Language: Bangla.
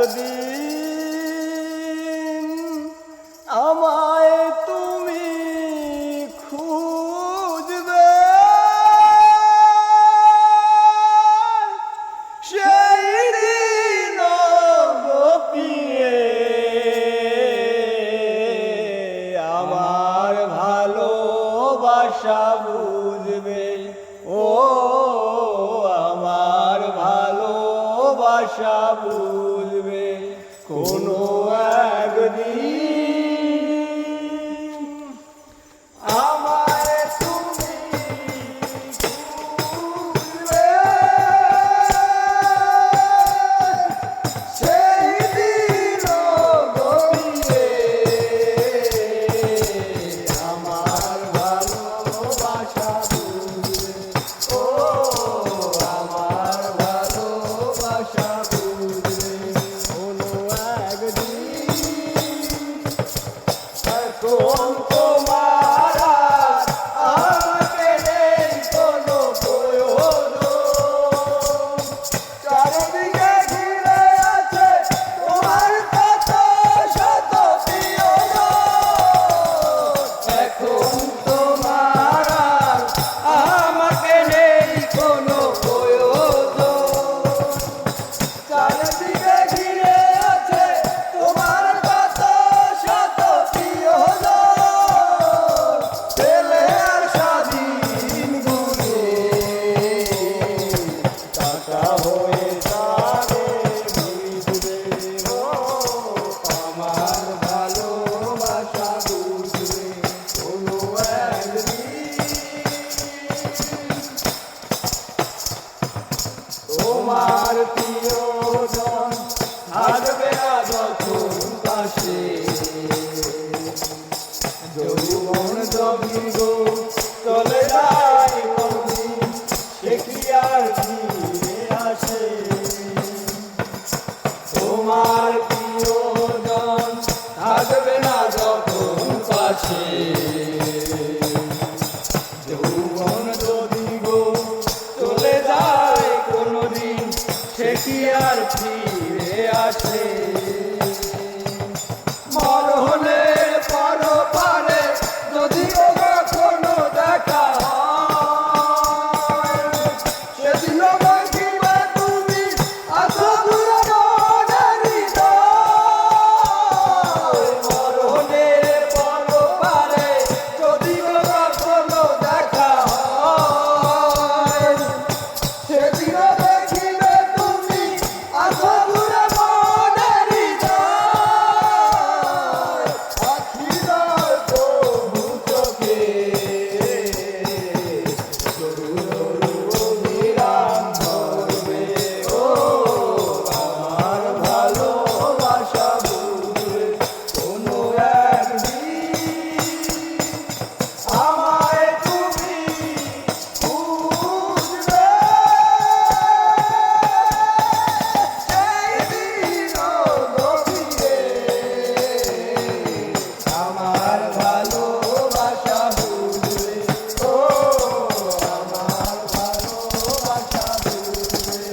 একদিন আমায় তুমি খুঁজবে, সেই দিন গোপিয়ে আমার ভালোবাসা বুঝবে। ও আমার ভালোবাসা বুঝবে কোনো একদিন। আমায় তুমি খুঁজবে, সেই দিন গোপিয়ে আমার ভালোবাসা বুঝবে। ও আমার ভালোবাসা বুঝবে কোনো একদিন। এখন তোমার আর আমাকে নেই কোনো প্রয়োজন, চারিদিকে ঘিরে আছে তোমার কত শত প্রিয়জন। এখন তোমার আর আমাকে নেই কোনো প্রয়োজন, চারিদিকে ঘিরে আছে তোমার কত শত প্রিয়জন। পেলে আর স্বাধীন গুণে টাকা হয়ে যাবে বুঝবে। ও আমার ভালোবাসা বুঝবে কোনো একদিন। তোমার প্রিয়জন থাকবে না যখন পাশে, যৌবন দবিব চলে যায় কোনদিন, সে কি আর ফিরে আসে। তোমার প্রিয়জন থাকবে না যখন পাশে, যৌবন দবিব চলে যায় কোনদিন, সে কি আর ফিরে আসে।